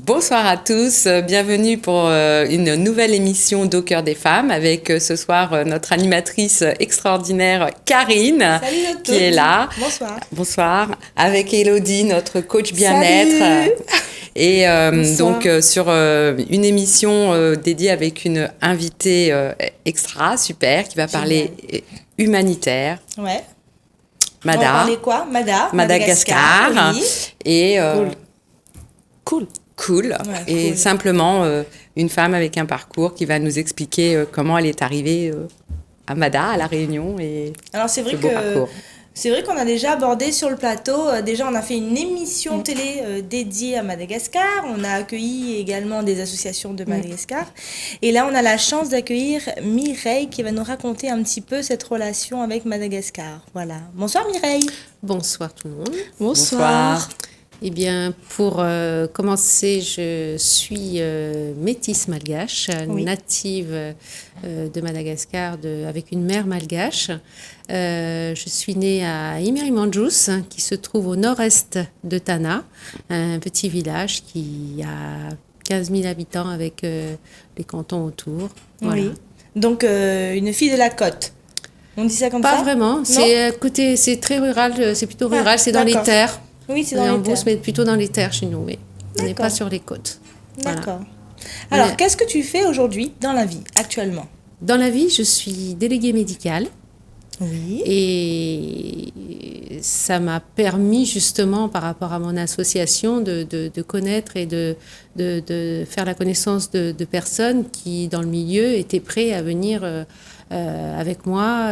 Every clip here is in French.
Bonsoir à tous, bienvenue pour une nouvelle émission d'Au cœur des femmes avec ce soir notre animatrice extraordinaire Karine. Salut qui est là. Bonsoir. Bonsoir. Avec Elodie, notre coach bien-être. Salut. Et donc sur une émission dédiée avec une invitée extra, super, qui va parler humanitaire. Ouais. Mada. On va parler quoi? Madagascar. Oui. Et Cool. Cool. Ouais, Et cool. simplement une femme avec un parcours qui va nous expliquer comment elle est arrivée à Mada, à La Réunion. Et Alors c'est vrai ce beau parcours. c'est vrai qu'on a déjà abordé sur le plateau. Déjà on a fait une émission télé dédiée à Madagascar. On a accueilli également des associations de Madagascar. Et là on a la chance d'accueillir Mireille qui va nous raconter un petit peu cette relation avec Madagascar. Voilà. Bonsoir Mireille. Bonsoir tout le monde. Bonsoir. Eh bien, pour commencer, je suis métisse malgache, Oui. native de Madagascar, avec une mère malgache. Je suis née à Imirimandjous, qui se trouve au nord-est de Tana, un petit village qui a 15 000 habitants avec les cantons autour. Voilà. Oui. Donc une fille de la côte. On dit ça comme Pas ça? vraiment, Non. c'est très rural, c'est plutôt rural, Ah, c'est dans les d'accord. terres. Oui, c'est On est dans en les Beauce, terres. mais plutôt dans les terres chez nous, oui. On n'est D'accord. pas sur les côtes. Voilà. D'accord. Alors, Mais- qu'est-ce que tu fais aujourd'hui dans la vie, actuellement? Dans la vie, je suis déléguée médicale Oui. et ça m'a permis justement, par rapport à mon association, de connaître et de faire la connaissance de personnes qui, dans le milieu, étaient prêts à venir avec moi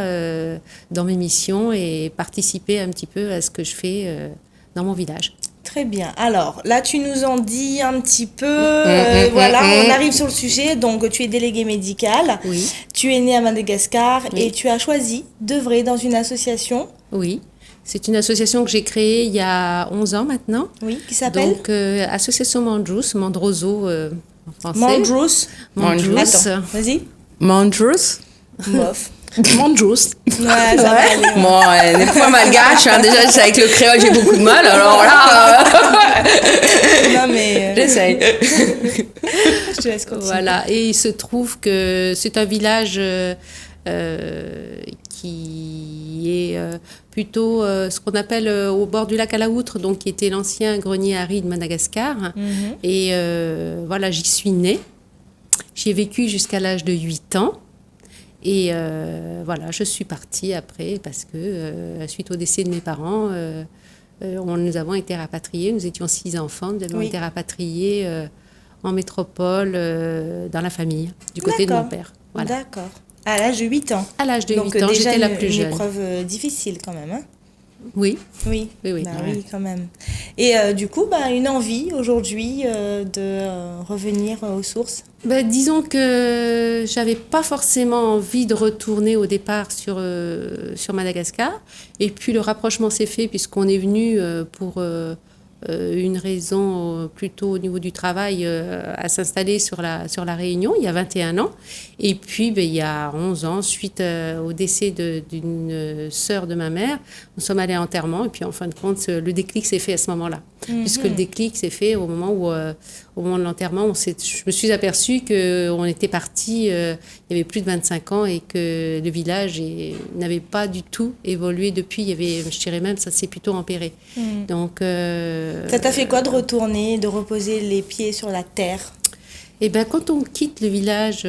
dans mes missions et participer un petit peu à ce que je fais dans mon village. Très bien. Alors, là, tu nous en dis un petit peu. Voilà, on arrive sur le sujet. Donc, tu es déléguée médicale. Oui, Tu es née à Madagascar Oui. et tu as choisi d'œuvrer dans une association, oui. C'est une association que j'ai créée il y a 11 ans maintenant. oui, qui s'appelle Donc, Association Mandjous, Mandroso en français. Mandjous. Mandjous. Attends, vas-y. Mandjous. Bof. Mandjous. Ouais, ça va aller. Bon, elle n'est pas malgache, hein. Déjà, c'est avec le créole, j'ai beaucoup de mal. Alors là, Non, mais j'essaye. je te laisse continuer. Voilà. Et il se trouve que c'est un village qui est plutôt ce qu'on appelle au bord du lac à la Outre, donc qui était l'ancien grenier à riz de Madagascar. Mhm. Et voilà, j'y suis née. J'y ai vécu jusqu'à l'âge de 8 ans. Et voilà, je suis partie après parce que, suite au décès de mes parents, nous avons été rapatriés. Nous étions 6 enfants. Nous avons Oui. été rapatriés en métropole, dans la famille, du côté de mon D'accord. père. Voilà. D'accord. À l'âge de 8 ans. À l'âge de Donc 8 ans, déjà j'étais la une- plus une jeune. épreuve difficile quand même, hein? Oui, Oui. oui, oui. Bah Ouais. oui, quand même. Et du coup, une envie aujourd'hui de revenir aux sources. Ben, disons que j'avais pas forcément envie de retourner au départ sur Madagascar. Et puis le rapprochement s'est fait puisqu'on est venu pour une raison plutôt au niveau du travail à s'installer sur la Réunion il y a 21 ans. Et puis il y a 11 ans, suite au décès d'une sœur de ma mère, nous sommes allés à l'enterrement. Et puis en fin de compte, le déclic s'est fait à ce moment-là. Puisque le déclic s'est fait au moment au moment de l'enterrement, je me suis aperçue qu'on était parti, il y avait plus de 25 ans et que le village n'avait pas du tout évolué depuis. Il y avait, je dirais même, ça s'est plutôt empiré. Donc, Ça t'a fait quoi de retourner, de reposer les pieds sur la terre? et ben, quand on quitte le village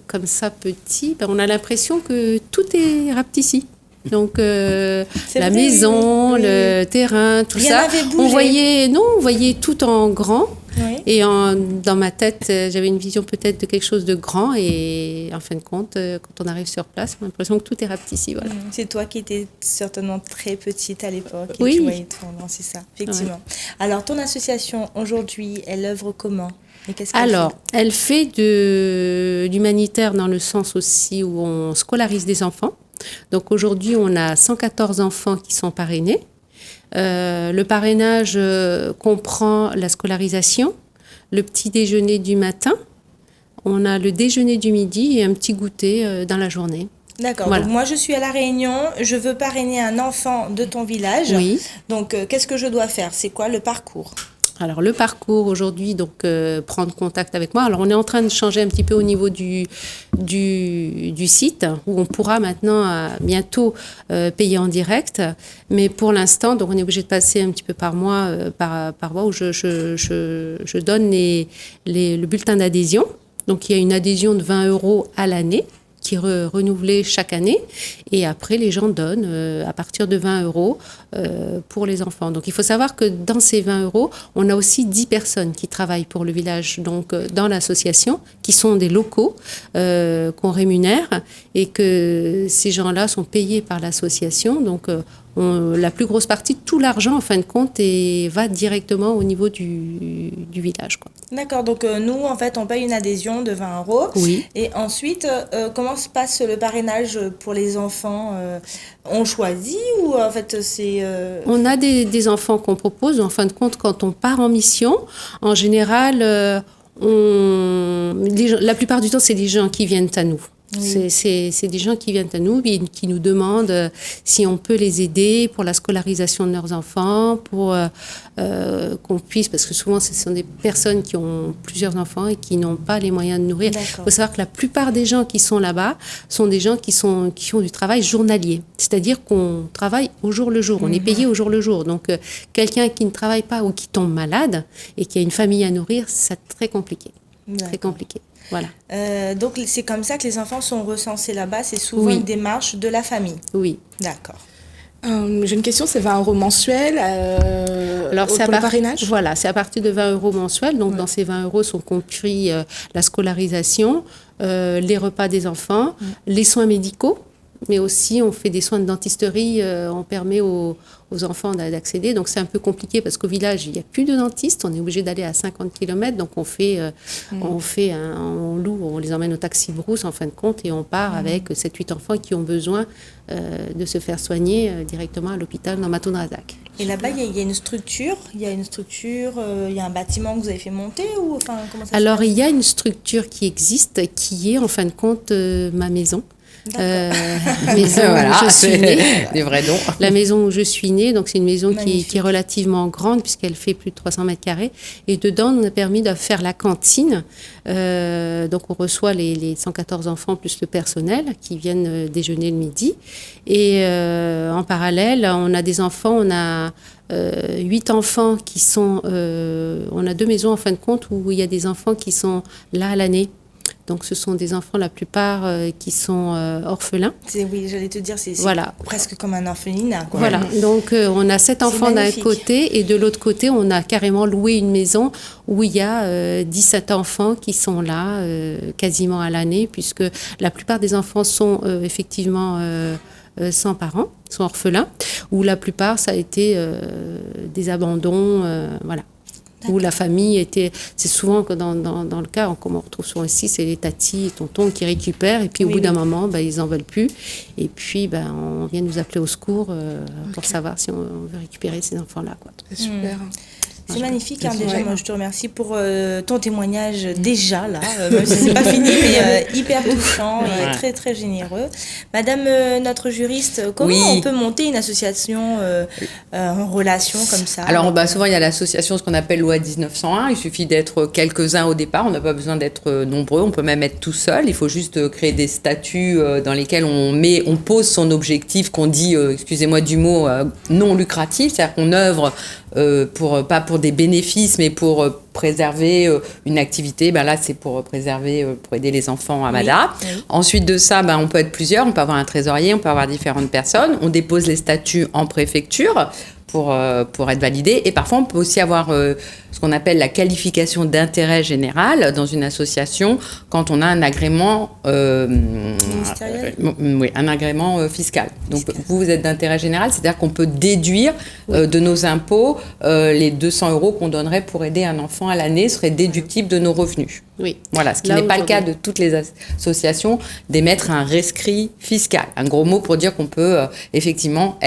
comme ça petit, on a l'impression que tout est rapetissé. Donc C'est la vrai, maison, oui, oui. le terrain, tout Rien ça, n'avait bougé. on voyait tout en grand. Oui. Et dans ma tête, j'avais une vision peut-être de quelque chose de grand. Et en fin de compte, quand on arrive sur place, on a l'impression que tout est rapetissé. Voilà. C'est toi qui étais certainement très petite à l'époque et Oui. tu voyais tout en grand, c'est ça, effectivement. Alors, ton association, aujourd'hui, elle œuvre comment? Et qu'est-ce qu'elle Alors, elle fait de l'humanitaire dans le sens aussi où on scolarise des enfants. Donc aujourd'hui, on a 114 enfants qui sont parrainés. Le parrainage comprend la scolarisation, le petit déjeuner du matin, on a le déjeuner du midi et un petit goûter dans la journée. D'accord. Voilà. Donc moi, je suis à La Réunion. Je veux parrainer un enfant de ton village. Oui. Donc, qu'est-ce que je dois faire? C'est quoi le parcours? Alors le parcours aujourd'hui, donc prendre contact avec moi. Alors on est en train de changer un petit peu au niveau du site où on pourra maintenant bientôt payer en direct. Mais pour l'instant, donc on est obligé de passer un petit peu par mois, par mois où je donne le bulletin d'adhésion. Donc il y a une adhésion de 20 € à l'année qui est renouvelée chaque année. Et après, les gens donnent à partir de 20 € pour les enfants. Donc, il faut savoir que dans ces 20 €, on a aussi 10 personnes qui travaillent pour le village, donc dans l'association, qui sont des locaux qu'on rémunère et que ces gens-là sont payés par l'association. Donc, la plus grosse partie, tout l'argent, en fin de compte, va directement au niveau du village, quoi. D'accord, donc nous, en fait, on paye une adhésion de 20 €. Oui. Et ensuite, comment se passe le parrainage pour les enfants? On choisit ou en fait c'est... On a des enfants qu'on propose. En fin de compte, quand on part en mission, en général, la plupart du temps, c'est des gens qui viennent à nous. Oui. C'est des gens qui viennent à nous et qui nous demandent si on peut les aider pour la scolarisation de leurs enfants, pour qu'on puisse, parce que souvent ce sont des personnes qui ont plusieurs enfants et qui n'ont pas les moyens de nourrir. Il faut savoir que la plupart des gens qui sont là-bas sont des gens qui font du travail journalier, c'est-à-dire qu'on travaille au jour le jour, on est payé au jour le jour. Donc quelqu'un qui ne travaille pas ou qui tombe malade et qui a une famille à nourrir, c'est très compliqué. Très compliqué. Voilà. Donc c'est comme ça que les enfants sont recensés là-bas, c'est souvent une démarche de la famille. Oui. D'accord. J'ai une question, c'est 20 € mensuels Alors, pour le parrainage? Voilà, c'est à partir de 20 € mensuels. Donc, dans ces 20 € sont compris la scolarisation, les repas des enfants, les soins médicaux, mais aussi on fait des soins de dentisterie, on permet aux enfants d'accéder. Donc c'est un peu compliqué parce qu'au village, il n'y a plus de dentistes, on est obligé d'aller à 50 km, donc on loue, on les emmène au taxi brousse en fin de compte et on part avec 7-8 enfants qui ont besoin de se faire soigner directement à l'hôpital dans Matoun-Razak. Et là-bas, il y a une structure, il y a un bâtiment que vous avez fait monter ou enfin comment ça se passe? Il y a une structure qui existe, qui est en fin de compte ma maison. Maison où je suis née. Des vrais dons. La maison où je suis née, donc c'est une maison qui est relativement grande puisqu'elle fait plus de 300 mètres carrés. Et dedans, on a permis de faire la cantine. Donc on reçoit les 114 enfants plus le personnel qui viennent déjeuner le midi. Et en parallèle, on a des enfants, on a 8 enfants qui sont... on a 2 maisons en fin de compte où il y a des enfants qui sont là à l'année. Donc, ce sont des enfants, la plupart, qui sont orphelins. Oui, j'allais te dire, c'est presque comme un orphelinat, quoi. Voilà, donc on a 7 enfants d'un côté et de l'autre côté, on a carrément loué une maison où il y a 17 enfants qui sont là quasiment à l'année, puisque la plupart des enfants sont effectivement sans parents, sont orphelins, ou la plupart, ça a été des abandons, voilà. Où la famille était... C'est souvent que dans le cas, comme on retrouve souvent ici, c'est les tatis et tontons qui récupèrent. Et puis, au bout d'un moment, ils n'en veulent plus. Et puis, on vient nous appeler au secours pour savoir si on veut récupérer ces enfants-là, quoi. C'est super. C'est magnifique, déjà. Moi, je te remercie pour ton témoignage déjà, là. Même si c'est pas fini, mais hyper touchant et très, très généreux. Madame notre juriste, comment on peut monter une association en relation comme ça? Alors, souvent, il y a l'association, ce qu'on appelle loi 1901. Il suffit d'être quelques-uns au départ. On n'a pas besoin d'être nombreux. On peut même être tout seul. Il faut juste créer des statuts dans lesquels on pose son objectif, qu'on dit, excusez-moi du mot, non lucratif. C'est-à-dire qu'on œuvre pas pour des bénéfices, mais pour préserver une activité. Là, c'est pour préserver, pour aider les enfants à Mada. Oui. Ensuite de ça, on peut être plusieurs. On peut avoir un trésorier, on peut avoir différentes personnes. On dépose les statuts en préfecture pour être validé. Et parfois, on peut aussi avoir ce qu'on appelle la qualification d'intérêt général dans une association quand on a un agrément ministériel. Oui, un agrément fiscal. Donc, vous êtes d'intérêt général, c'est-à-dire qu'on peut déduire de nos impôts les 200 € qu'on donnerait pour aider un enfant à l'année seraient déductibles de nos revenus. Oui. Voilà, ce qui n'est pas le cas de toutes les associations, d'émettre un rescrit fiscal. Un gros mot pour dire qu'on peut effectivement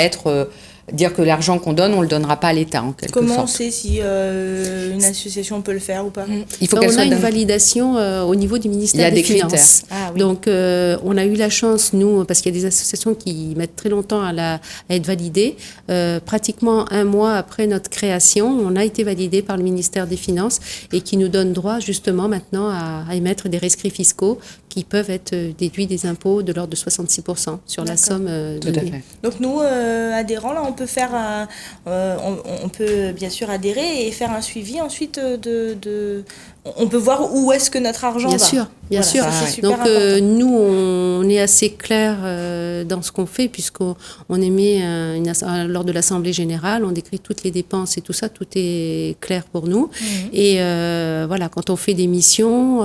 dire que l'argent qu'on donne, on ne le donnera pas à l'État, en quelque sorte. Comment on sait si une association peut le faire ou pas? Il faut qu'elle soit une validation au niveau du ministère des Finances. Ah, oui. Donc, on a eu la chance, nous, parce qu'il y a des associations qui mettent très longtemps à être validées. Pratiquement un mois après notre création, on a été validé par le ministère des Finances et qui nous donne droit justement maintenant à émettre des rescrits fiscaux qui peuvent être déduits des impôts de l'ordre de 66% sur la somme Tout à donnée. fait. Donc nous, adhérents, là, on peut faire on peut bien sûr adhérer et faire un suivi ensuite on peut voir où est-ce que notre argent Bien va. sûr, bien sûr. Ça, c'est super Donc important. nous, on est assez clair dans ce qu'on fait puisqu'on émet lors de l'Assemblée générale, on décrit toutes les dépenses et tout ça, tout est clair pour nous. Et voilà, quand on fait des missions,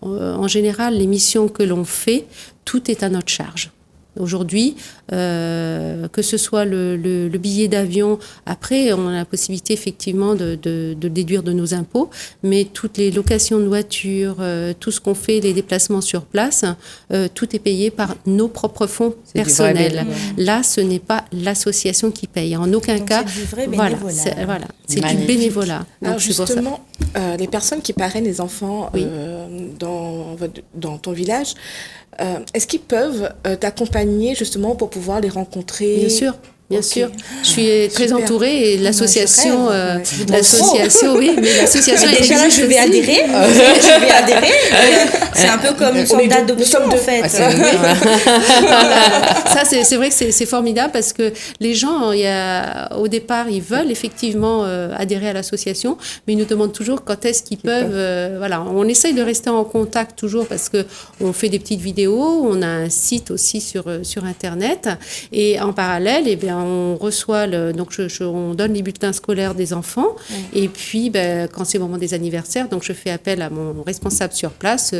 en général, les missions que l'on fait, tout est à notre charge. Aujourd'hui, que ce soit le billet d'avion, après, on a la possibilité effectivement de déduire de nos impôts, mais toutes les locations de voitures, tout ce qu'on fait, les déplacements sur place, tout est payé par nos propres fonds C'est du vrai personnels. bénévolat. Là, ce n'est pas l'association qui paye. En aucun Donc, cas, c'est du vrai voilà, bénévolat. c'est du Magnifique. bénévolat. Donc, Alors c'est pour ça. justement, les personnes qui parrainent les enfants Oui. dans ton village, est-ce qu'ils peuvent t'accompagner justement pour pouvoir les rencontrer? Bien sûr. Bien Ok. sûr, je suis très Super. entourée et l'association, je rêve. oui, mais l'association elle Déjà là, existe je vais aussi. adhérer. Je vais adhérer. C'est un peu comme une sorte nous d'adoption sommes en deux. fait. Ah, c'est- Ça, c'est vrai que c'est formidable parce que les gens, au départ, ils veulent effectivement adhérer à l'association, mais ils nous demandent toujours quand est-ce qu'ils peuvent. Voilà, on essaye de rester en contact toujours parce que on fait des petites vidéos, on a un site aussi sur Internet et en parallèle, eh bien, on reçoit on donne les bulletins scolaires des enfants et puis quand c'est le moment des anniversaires, donc je fais appel à mon responsable sur place,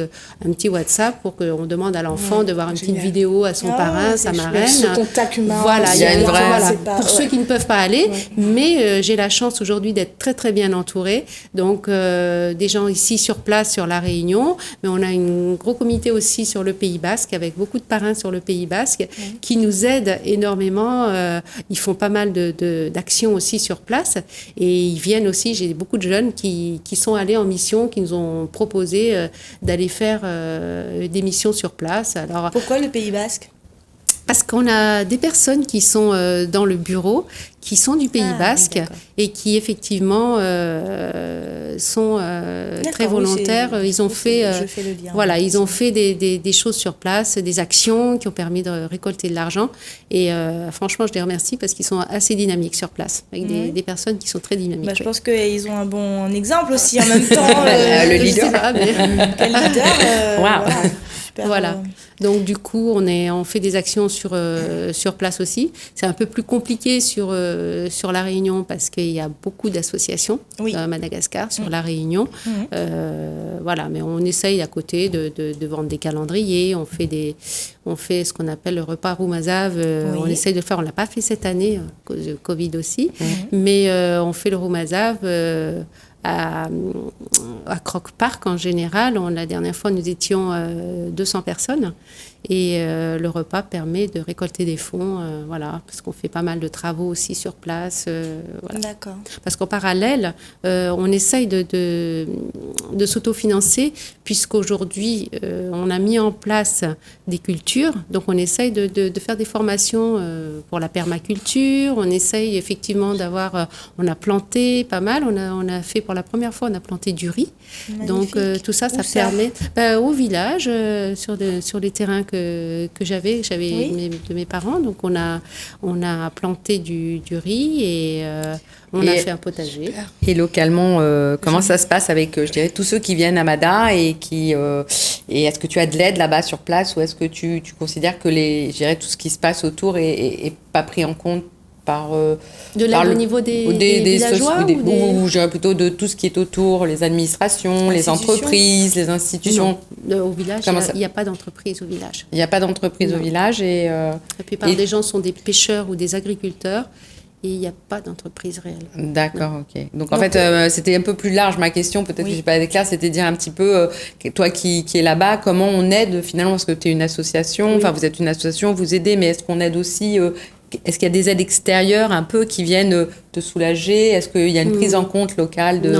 un petit WhatsApp pour qu'on demande à l'enfant de voir une petite génial. vidéo à son Ah, parrain, c'est sa chouette. marraine. Ce contact humain. Voilà, il y a une vraie- voilà, c'est pas- pour ceux ouais. qui ne peuvent pas aller, mais j'ai la chance aujourd'hui d'être très très bien entourée. Donc des gens ici sur place sur La Réunion, mais on a un gros comité aussi sur le Pays Basque avec beaucoup de parrains sur le Pays Basque qui nous aident énormément. Ils font pas mal d'actions aussi sur place et ils viennent aussi. J'ai beaucoup de jeunes qui sont allés en mission, qui nous ont proposé d'aller faire des missions sur place. Alors Pourquoi le Pays Basque? parce qu'on a des personnes qui sont dans le bureau, qui sont du Pays Ah, oui, Basque d'accord. et qui effectivement sont très D'accord, oui, volontaires. Ils ont fait, je fais le lien. voilà, ils ont fait des choses sur place, des actions qui ont permis de récolter de l'argent. Et franchement, je les remercie parce qu'ils sont assez dynamiques sur place, avec des personnes qui sont très dynamiques. Bah, je oui. pense qu'ils ont un bon exemple aussi en même temps. Le Je leader. sais pas, mais- Quel leader. Wow. Voilà. Super, Voilà. Donc du coup, on fait des actions sur place aussi. C'est un peu plus compliqué sur La Réunion parce qu'il y a beaucoup d'associations à Madagascar sur La Réunion. Voilà, mais on essaye à côté de vendre des calendriers. On fait ce qu'on appelle le repas Roumazav. On essaye de le faire. On l'a pas fait cette année à cause de Covid aussi, mais on fait le Roumazav. À Croc Park en général. La dernière fois, nous étions 200 personnes et le repas permet de récolter des fonds, voilà, parce qu'on fait pas mal de travaux aussi sur place. Voilà. D'accord. Parce qu'en parallèle, on essaye de s'autofinancer puisqu'aujourd'hui, on a mis en place des cultures. Donc, on essaye de faire des formations pour la permaculture. On essaye effectivement on a planté pas mal. On a fait pour la première fois, on a planté du riz. Magnifique. Donc, tout ça, Où ça permet au village, sur les terrains que j'avais Oui. de mes parents. Donc, on a planté du riz et on a fait un potager. Et localement, comment ça se passe avec, je dirais, tous ceux qui viennent à Mada et est-ce que tu as de l'aide là-bas sur place ou est-ce que tu considères que je dirais, tout ce qui se passe autour est pas pris en compte par De l'aide au niveau des villageois ou je dirais plutôt de tout ce qui est autour, les administrations, les entreprises, les institutions. Non, au village, Comment ça il n'y a pas d'entreprise au village. Il n'y a pas d'entreprise au village La plupart des gens sont des pêcheurs ou des agriculteurs et il n'y a pas d'entreprise réelle. D'accord, ok. Donc en fait, c'était un peu plus large ma question, peut-être que je n'ai pas été claire, c'était dire un petit peu, toi qui es là-bas, comment on aide finalement, parce que tu es une association, enfin vous êtes une association, vous aidez, mais est-ce qu'on aide aussi est-ce qu'il y a des aides extérieures un peu qui viennent te soulager? Est-ce qu'il y a une prise en compte locale de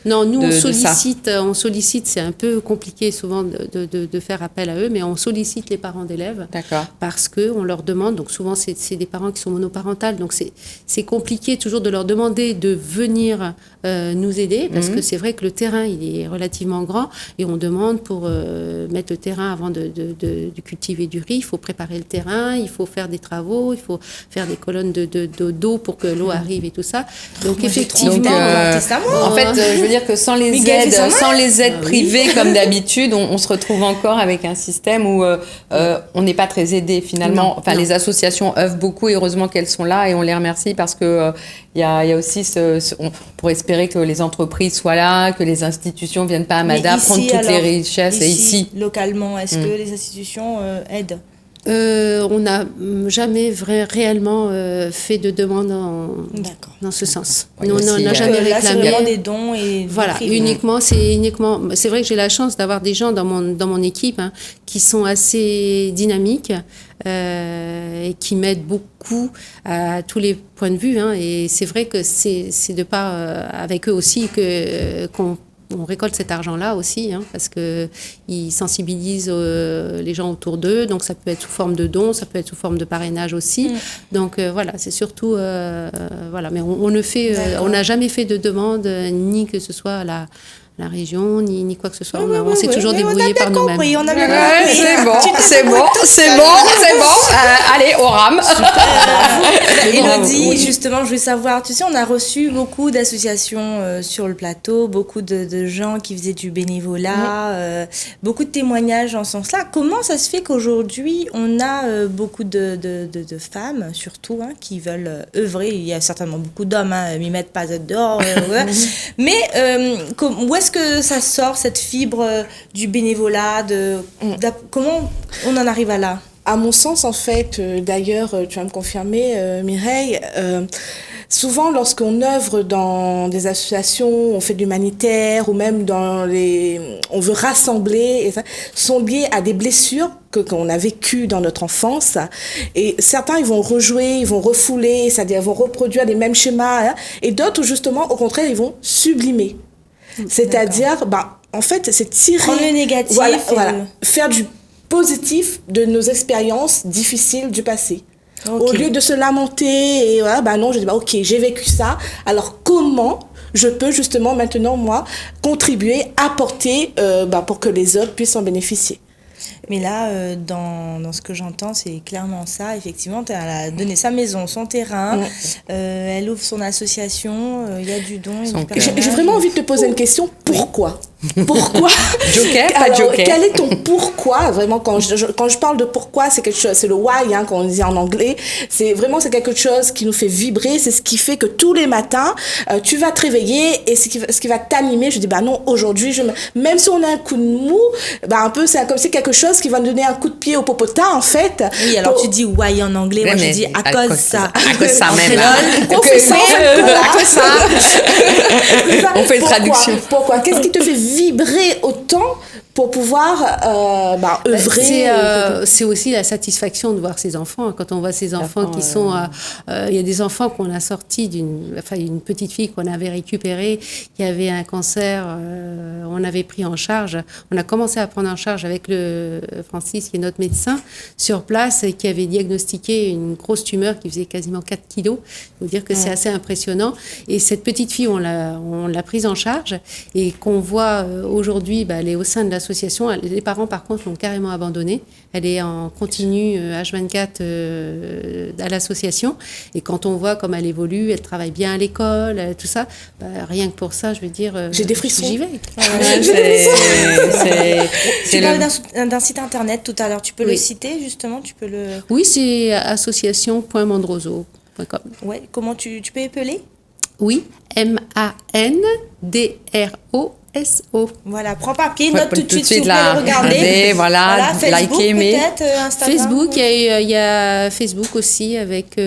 Non, nous de on sollicite, c'est un peu compliqué souvent de faire appel à eux, mais on sollicite les parents d'élèves. D'accord. Parce qu'on leur demande, donc souvent c'est des parents qui sont monoparentales, donc c'est compliqué toujours de leur demander de venir nous aider, parce que c'est vrai que le terrain il est relativement grand, et on demande pour mettre le terrain avant de cultiver du riz, il faut préparer le terrain, il faut faire des travaux, il faut faire des colonnes d'eau pour que l'eau arrive et tout ça. Donc effectivement, en fait, je veux dire que sans les aides privées comme d'habitude, on se retrouve encore avec un système où on n'est pas très aidé finalement. Les associations œuvrent beaucoup et heureusement qu'elles sont là et on les remercie parce que il y a aussi on pourrait espérer que les entreprises soient là, que les institutions viennent pas à Mada prendre toutes les richesses. Et ici, localement, est-ce que les institutions aident? On n'a jamais réellement fait de demande dans ce sens. Oui, on n'a jamais réclamé. Là, c'est vraiment des dons et voilà, uniquement. C'est vrai que j'ai la chance d'avoir des gens dans mon équipe qui sont assez dynamiques et qui m'aident beaucoup à tous les points de vue. Et c'est vrai que c'est de part avec eux aussi qu'on récolte cet argent-là aussi, parce qu'ils sensibilisent les gens autour d'eux. Donc, ça peut être sous forme de dons, ça peut être sous forme de parrainage aussi. Donc, voilà, c'est surtout... voilà, mais on n'a jamais fait de demande, ni que ce soit à la région, ni quoi que ce soit. On s'est toujours débrouillé par nous-mêmes. On a bien compris. C'est bon. Allez, on rame. Élodie, justement, je voulais savoir, tu sais, on a reçu beaucoup d'associations sur le plateau, beaucoup de gens qui faisaient du bénévolat, beaucoup de témoignages en ce sens-là. Comment ça se fait qu'aujourd'hui, on a beaucoup de femmes, surtout, qui veulent œuvrer? Il y a certainement beaucoup d'hommes, m'y mettent pas dehors. Mais où est-ce que ça sort, cette fibre du bénévolat comment on en arrive à là? À mon sens, en fait, d'ailleurs, tu vas me confirmer, Mireille, souvent lorsqu'on œuvre dans des associations, on fait de l'humanitaire ou même on veut rassembler, et ça, sont liés à des blessures qu'on a vécues dans notre enfance. Et certains, ils vont rejouer, ils vont refouler, c'est-à-dire ils vont reproduire les mêmes schémas, et d'autres, justement, au contraire, ils vont sublimer. C'est-à-dire, en fait, c'est tirer... Prendre le négatif. Voilà, faire du positif de nos expériences difficiles du passé. Okay. Au lieu de se lamenter et non, je dis ok, j'ai vécu ça, alors comment je peux justement maintenant, moi, contribuer, apporter pour que les autres puissent en bénéficier. Mais là, dans ce que j'entends, c'est clairement ça. Effectivement, elle a donné sa maison, son terrain, elle ouvre son association, il y a du don. J'ai vraiment envie de te poser une question. Pourquoi ? Pourquoi? Joker, pas Joker. Quel est ton pourquoi? Vraiment, quand je parle de pourquoi, c'est quelque chose, c'est le why, comme on dit en anglais. C'est quelque chose qui nous fait vibrer. C'est ce qui fait que tous les matins, tu vas te réveiller et ce qui va t'animer. Je dis, non, aujourd'hui, même si on a un coup de mou, un peu, c'est comme si quelque chose qui va nous donner un coup de pied au popotin, en fait. Oui, alors tu dis why en anglais. Moi, je dis à cause ça. À cause ça même. On fait ça. On fait une traduction. Pourquoi? Qu'est-ce qui te fait vibrer autant pour pouvoir œuvrer? C'est aussi la satisfaction de voir ces enfants. Quand on voit ces enfants qui sont... Il y a des enfants qu'on a sortis une petite fille qu'on avait récupérée, qui avait un cancer, on avait pris en charge. On a commencé à prendre en charge avec Francis, qui est notre médecin, sur place, et qui avait diagnostiqué une grosse tumeur qui faisait quasiment 4 kilos. Il faut dire que c'est assez impressionnant. Et cette petite fille, on l'a prise en charge, et qu'on voit aujourd'hui, elle est au sein de l'association. Les parents, par contre, l'ont carrément abandonnée. Elle est en continu H24 à l'association. Et quand on voit comme elle évolue, elle travaille bien à l'école, tout ça, rien que pour ça, je veux dire... J'ai des frissons. J'y vais. Tu parlais d'un site internet tout à l'heure. Tu peux le citer, justement? Oui, c'est association.mandroso.com. Ouais. Comment tu peux épeler? Oui, Mandroso. Voilà, prends papier, Ouais, note tout de suite, s'il vous là. plaît, regardez. Regardez, voilà, Facebook likez, mais peut-être, Instagram. Facebook, il y a Facebook aussi avec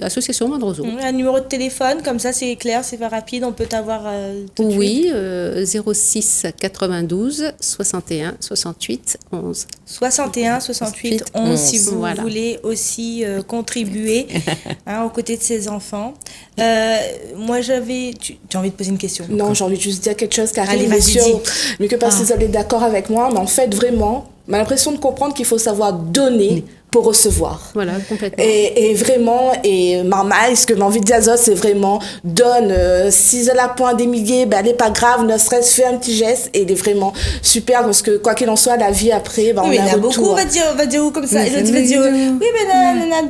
Association Mandroso. Un numéro de téléphone, comme ça c'est clair, c'est pas rapide, on peut t'avoir tout de suite. Oui, 06 92 61 68 11. 61 68 11 si vous Voilà. voulez aussi contribuer aux côtés de ces enfants. Moi j'avais... Tu as envie de poser une question? Non, j'ai envie de juste dire quelque chose, Karine. Allez, vas-y, Monsieur, dis. mais que parce que vous êtes d'accord avec moi, mais en fait, vraiment, on a l'impression de comprendre qu'il faut savoir donner pour recevoir. Voilà, complètement. Et vraiment, et Marmaille, ce que j'ai envie de dire, c'est vraiment donne. Si elle a point des milliers, ben, elle n'est pas grave, ne serait-ce fait un petit geste, et il est vraiment super parce que quoi qu'il en soit, la vie après, ben, Oui, mais on il y a a un beaucoup, retour. on va dire comme ça. Mais L'autre c'est va dire, mignon. oui, mais on a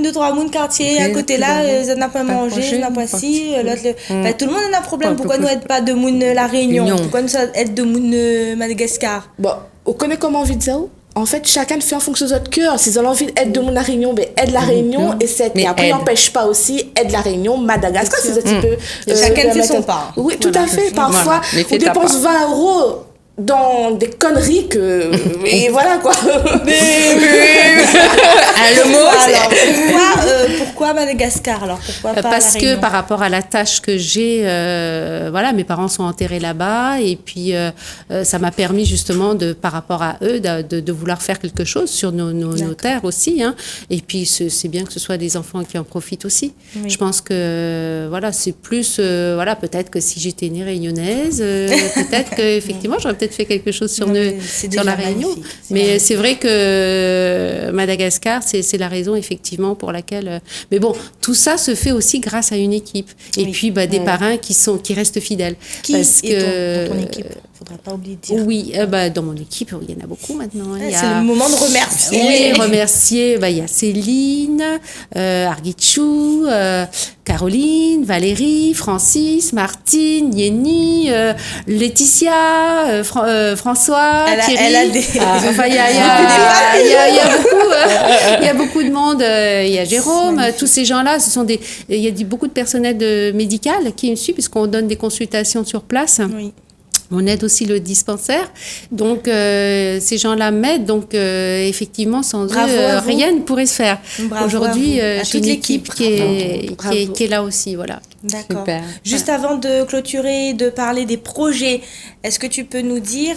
deux, trois mounes quartier à côté là, ils n'ont pas mangé, ils n'ont pas si. L'autre, tout le monde en a un problème. Pourquoi nous n'êtes pas de Moune La Réunion? Réunion. Pourquoi nous être de Moune Madagascar? Bon, on connaît comment envie de dire. En fait, chacun fait en fonction de votre cœur. S'ils ont envie d'aide de mon La Réunion, ben aide la Réunion et c'est. Mais Et après, aide. n'empêche pas aussi aide la Réunion, Madagascar, c'est un petit peu. Chacun fait son mettre- part. Oui, tout Voilà. à fait. Parfois, Voilà. Mais on fais ta dépense part. 20 € dans des conneries que. Et voilà quoi. le mot, Alors, pourquoi Madagascar? Alors, pourquoi pas Parce la que Réunion? par rapport à la tâche que j'ai, voilà, mes parents sont enterrés là-bas et puis ça m'a permis justement par rapport à eux de vouloir faire quelque chose sur nos terres aussi, hein. Et puis c'est bien que ce soit des enfants qui en profitent aussi. Oui. Je pense que voilà, c'est plus voilà, peut-être que si j'étais née réunionnaise, peut-être que effectivement j'aurais peut-être fait quelque chose sur Non, mais c'est sur la déjà Réunion. magnifique, c'est Mais magnifique. c'est vrai que Madagascar, c'est la raison effectivement pour laquelle. Mais bon, tout ça se fait aussi grâce à une équipe. Et Oui. puis des parrains qui restent fidèles. Qui Parce est que dans ton équipe? Faudra pas oublier de dire. oui, dans mon équipe, il y en a beaucoup maintenant, hein. Il y C'est a- le moment de remercier. oui, remercier. Il y a Céline, Arguichou, Caroline, Valérie, Francis, Martine, Yéni, Laetitia, François, Thierry. Elle a des... Enfin, il y a beaucoup de monde. Il y a Jérôme, tous ces gens-là. Il y a beaucoup de personnel médical qui me suit puisqu'on donne des consultations sur place. Oui. On aide aussi le dispensaire. Donc, ces gens-là m'aident. Donc, effectivement, sans Bravo eux, à vous. rien ne pourrait se faire. Bravo Aujourd'hui, à vous, à j'ai toute une l'équipe. équipe qui Bravo. est là aussi. Voilà. D'accord. Super. Juste avant de clôturer, de parler des projets, est-ce que tu peux nous dire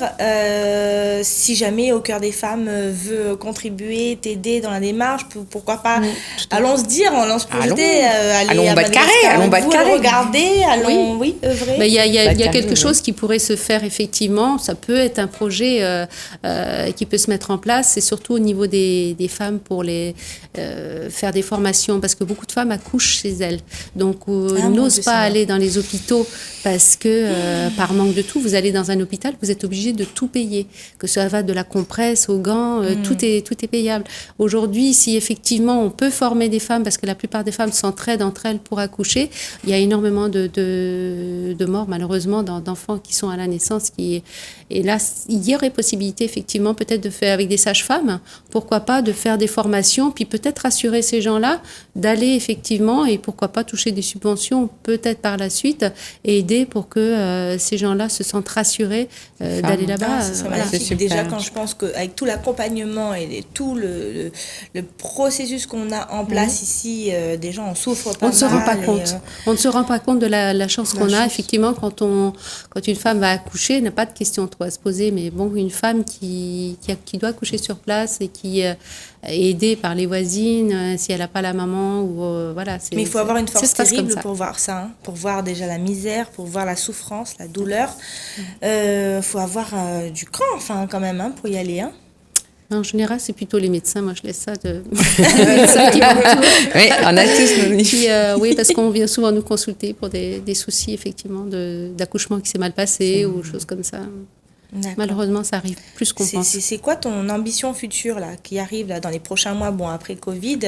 si jamais Au Cœur des Femmes veut contribuer, t'aider dans la démarche, pourquoi pas? Allons se dire, allons se projeter, Allons aller à bas de carré, Madagascar allons avec bas de vous, carré. regarder, allons, oui, œuvrer. Ben, il y a Bah, quelque carrément, chose qui pourrait se faire effectivement. Ça peut être un projet qui peut se mettre en place. C'est surtout au niveau des femmes pour faire des formations parce que beaucoup de femmes accouchent chez elles. Donc, mon n'osent Dieu, pas Seigneur. aller dans les hôpitaux parce que par manque de tout, vous allez dans un hôpital, vous êtes obligé de tout payer. Que ça va de la compresse aux gants, tout est payable. Aujourd'hui, si effectivement on peut former des femmes, parce que la plupart des femmes s'entraident entre elles pour accoucher, il y a énormément de morts malheureusement d'enfants qui sont à la naissance. Et là, il y aurait possibilité effectivement peut-être de faire avec des sages-femmes, pourquoi pas de faire des formations, puis peut-être rassurer ces gens-là d'aller effectivement et pourquoi pas toucher des subventions peut-être par la suite et aider pour que ces gens-là se sentent rassurés d'aller là-bas. Ce serait voilà. magnifique. C'est super. Déjà, quand je pense qu'avec tout l'accompagnement et tout le processus qu'on a en place ici, des gens en souffrent pas On ne se rend pas mal et, compte. On ne se rend pas compte de la chance La qu'on a. chance. Effectivement, quand une femme va accoucher, elle n'a pas de question trop à se poser. Mais bon, une femme qui doit accoucher sur place et qui est aidée par les voisines, si elle n'a pas la maman ou voilà. Mais il faut avoir une ça force se passe comme terrible ça. pour voir ça, hein, pour voir déjà la misère, pour voir la souffrance, la douleur. Faut avoir du cran, enfin, quand même, hein, pour y aller. Hein. En général, c'est plutôt les médecins. Moi, je laisse ça de les médecins qui m'entourent. Oui, on a tous nos Puis, oui, parce qu'on vient souvent nous consulter pour des soucis, effectivement, d'accouchement qui s'est mal passé ou choses comme ça. D'accord. Malheureusement, ça arrive plus qu'on pense. C'est quoi ton ambition future là, qui arrive là, dans les prochains mois, bon, après Covid,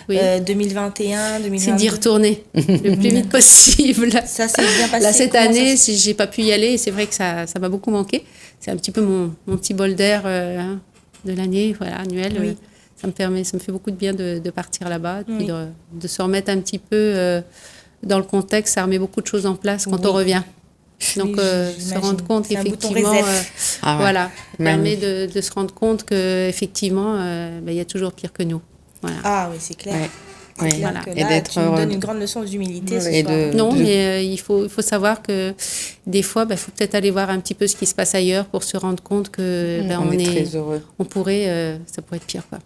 Oui. 2021, 2022? C'est d'y retourner le plus vite possible. Ça s'est bien passé. Là, cette Comment ça année, se- si j'ai pas pu y aller, c'est vrai que ça m'a beaucoup manqué. C'est un petit peu mon petit bol d'air de l'année, voilà, annuel. Oui. Ça me fait beaucoup de bien de partir là-bas, puis de se remettre un petit peu dans le contexte, ça remet beaucoup de choses en place quand on revient. Donc, se j'imagine. rendre compte C'est un bouton qu'effectivement, reset. voilà, Magnifique. permet de se rendre compte qu'effectivement, il y a toujours pire que nous. Voilà. Ah oui, c'est clair. Ouais. C'est Oui. clair Voilà. que Et là, d'être tu nous heureux donnes de- une grande leçon d'humilité Ouais, ce et soir. Non, mais il faut savoir que des fois, il faut peut-être aller voir un petit peu ce qui se passe ailleurs pour se rendre compte que on est très heureux. on pourrait, ça pourrait être pire, quoi.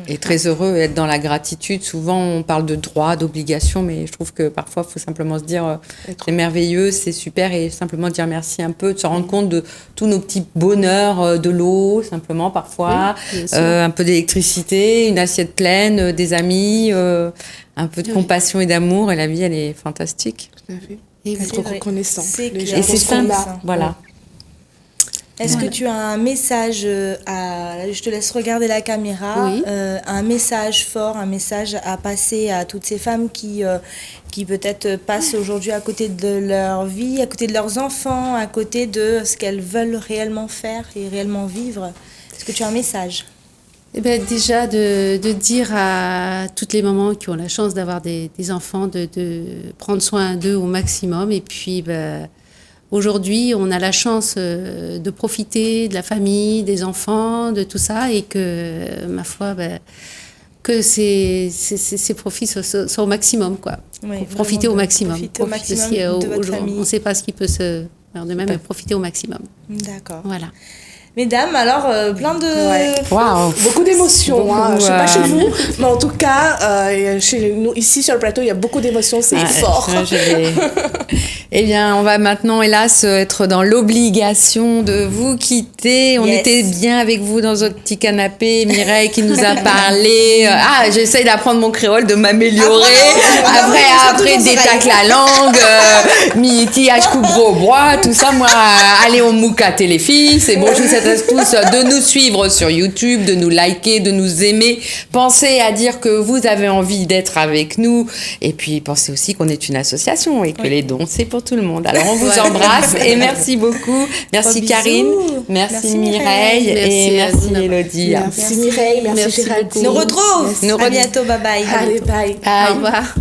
Et très heureux, être dans la gratitude. Souvent, on parle de droits, d'obligations, mais je trouve que parfois, il faut simplement se dire c'est merveilleux, c'est super, et simplement dire merci un peu, de se rendre compte de tous nos petits bonheurs, de l'eau, simplement parfois, Oui, bien sûr. un peu d'électricité, une assiette pleine, des amis, un peu de Oui. compassion et d'amour, et la vie, elle est fantastique. Tout à fait. Et Être C'est vrai. reconnaissant. C'est déjà clair. Et pour c'est ce qu'on simple, a. voilà. Est-ce que tu as un message je te laisse regarder la caméra, Oui. un message fort, un message à passer à toutes ces femmes qui peut-être passent aujourd'hui à côté de leur vie, à côté de leurs enfants, à côté de ce qu'elles veulent réellement faire et réellement vivre. Est-ce que tu as un message? Eh ben, déjà, de dire à toutes les mamans qui ont la chance d'avoir des enfants de prendre soin d'eux au maximum. Et puis, aujourd'hui, on a la chance de profiter de la famille, des enfants, de tout ça. Et que, ma foi, que ces profits soient au maximum, quoi. Oui, Faut profiter vraiment au de maximum. profiter au Profiter maximum aussi de votre famille. on ne sait pas ce qui peut se faire de même, mais profiter au maximum. D'accord. Voilà. Mesdames, alors, plein de... Ouais. Waouh! Beaucoup d'émotions, hein. Je sais pas chez Beaucoup, vous, mais en tout cas, chez nous, ici sur le plateau, il y a beaucoup d'émotions, c'est fort. Eh bien, on va maintenant, hélas, être dans l'obligation de vous quitter. On Yes. était bien avec vous dans notre petit canapé. Mireille qui nous a parlé. J'essaye d'apprendre mon créole, de m'améliorer. Après, détaque la langue. Miti, coupe gros bois, tout ça. Moi, allez, on moucater les filles. C'est bon, je vous souhaite à tous de nous suivre sur YouTube, de nous liker, de nous aimer. Pensez à dire que vous avez envie d'être avec nous. Et puis, pensez aussi qu'on est une association et que les dons, c'est pour tout le monde. Alors, on vous embrasse et merci beaucoup. Merci Gros Karine, bisous. merci Merci Mireille et Merci à vous merci Elodie. Merci Mireille, merci Merci Géraldine. beaucoup. Nous retrouve. Nous À bientôt, bye bye. Allez, bye. Bye. Au revoir.